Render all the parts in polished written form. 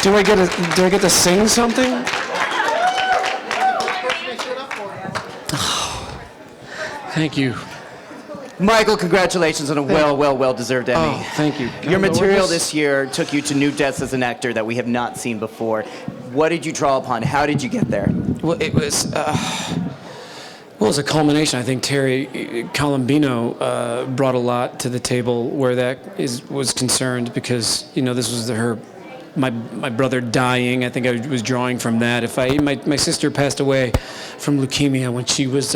Do I get to sing something? Thank you. Michael, congratulations on a well-deserved Emmy. Oh, thank you. Your material this year took you to new depths as an actor that we have not seen before. What did you draw upon? How did you get there? Well, it was a culmination. I think Terry Colombino brought a lot to the table where that was concerned, because this was my brother dying. I think I was drawing from that. My sister passed away from leukemia when she was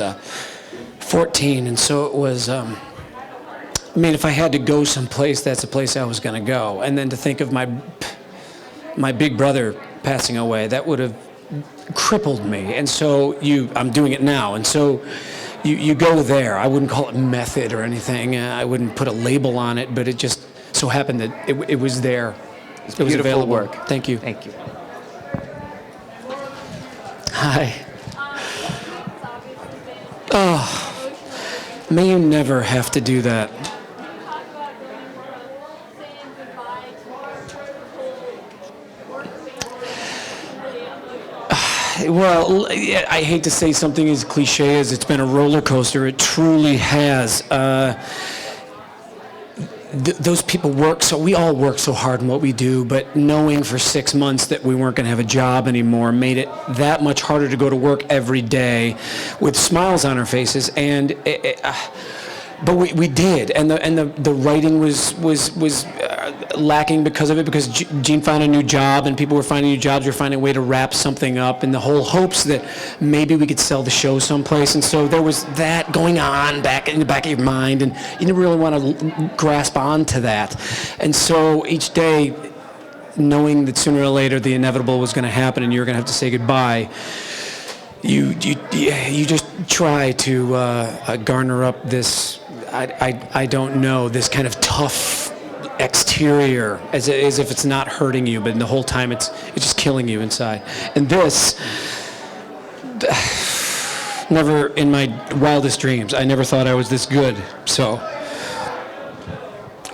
14, and so it was. If I had to go someplace, that's the place I was going to go. And then to think of my big brother passing away, that would have crippled me. And so I'm doing it now, and so you go there. I wouldn't call it method or anything. I wouldn't put a label on it, but it just so happened that it was there. It was available. Work. Thank you. Thank you. Hi. Oh. May you never have to do that. Well, I hate to say something as cliche as it's been a roller coaster. It truly has. Those people we all work so hard in what we do, but knowing for 6 months that we weren't going to have a job anymore made it that much harder to go to work every day with smiles on our faces. And but we did, and the writing was lacking because of it, because Gene found a new job, and people were finding new jobs. We were finding a way to wrap something up, in the whole hopes that maybe we could sell the show someplace. And so there was that going on back in the back of your mind, and you didn't really want to grasp onto that. And so each day, knowing that sooner or later the inevitable was going to happen, and you were going to have to say goodbye, you just try to garner up this. I don't know, this kind of tough exterior, as if it's not hurting you, but the whole time it's just killing you inside. And this, never in my wildest dreams, I never thought I was this good. So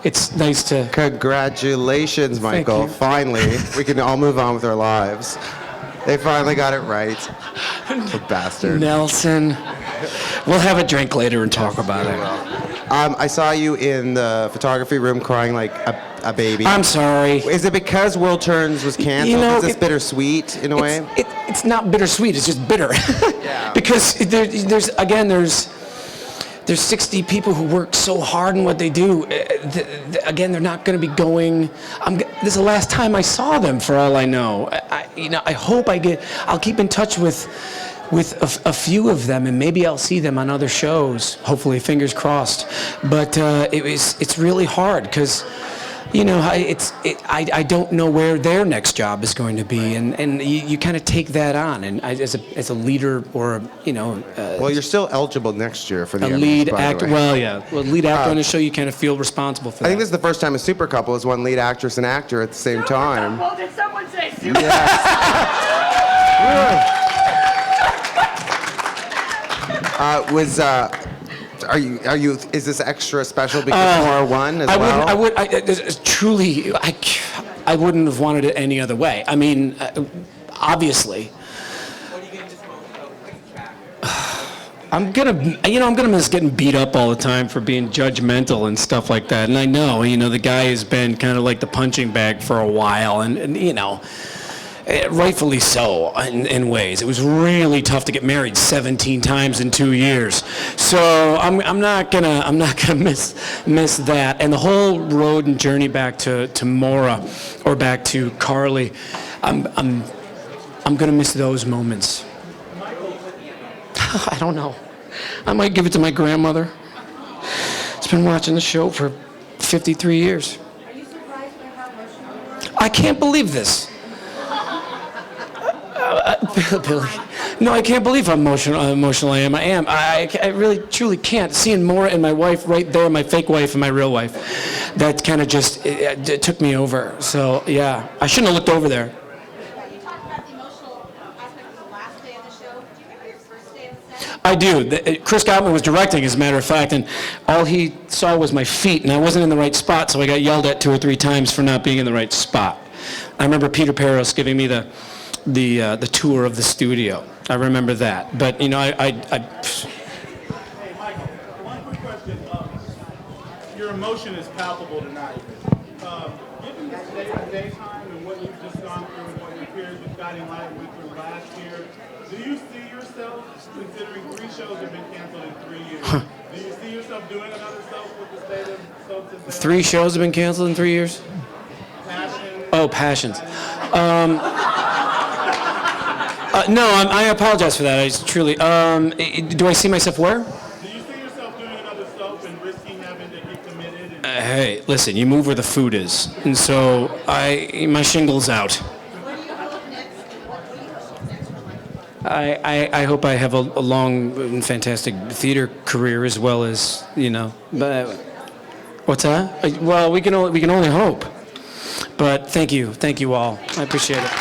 it's nice to. Congratulations, Michael. Finally, we can all move on with our lives. They finally got it right. The bastard. Nelson. We'll have a drink later and talk about it. I saw you in the photography room crying like a baby. I'm sorry. Is it because World Turns was canceled? Is this bittersweet in a way? It's not bittersweet. It's just bitter. Yeah. Because there's 60 people who work so hard in what they do. Again, they're not going to be going. This is the last time I saw them, for all I know. I hope I'll keep in touch with a few of them, and maybe I'll see them on other shows. Hopefully, fingers crossed. But it's really hard, because I don't know where their next job is going to be, and you kind of take that on, and as a leader, or well, you're still eligible next year for the lead actor. Lead actor on a show, you kind of feel responsible for that. I think this is the first time a super couple has won lead actress and actor at the same time. Couple? Did someone say super? Yes. Are you? Is this extra special because Nora won as well? I wouldn't have wanted it any other way. I mean, obviously. I'm gonna miss getting beat up all the time for being judgmental and stuff like that. And I know, the guy has been kind of like the punching bag for a while, and rightfully so in ways. It was really tough to get married 17 times in 2 years. So I'm not gonna miss that. And the whole road and journey back to Maura, or back to Carly, I'm gonna miss those moments. I don't know. I might give it to my grandmother. She's been watching the show for 53 years. Are you surprised by how emotional? I can't believe this. Billy. No, I can't believe how emotional I am. I really, truly can't. Seeing Maura and my wife right there, my fake wife and my real wife, that kind of just it took me over. So, yeah, I shouldn't have looked over there. You talked about the emotional aspect of the last day of the show. Do you remember your first day of the set? I do. Chris Gottman was directing, as a matter of fact, and all he saw was my feet, and I wasn't in the right spot, so I got yelled at 2 or 3 times for not being in the right spot. I remember Peter Peros giving me the tour of the studio. I remember that. But, you know, Hey, Michael, one quick question. Your emotion is palpable tonight. Given the state of daytime and what you've just gone through and what your peers with Guiding Light went through last year, do you see yourself, considering 3 shows have been canceled in 3 years, do you see yourself doing another soap with the state of soaps and 3 shows have been canceled in 3 years? Passion? Oh, Passions. No, I apologize for that. I truly. Do I see myself where? Do you see yourself doing another soap and risking having to get committed? And Hey, listen, you move where the food is. And so my shingle's out. I hope I have a long and fantastic theater career as well as, you know. But what's that? Well, we can only hope. But thank you all. I appreciate it.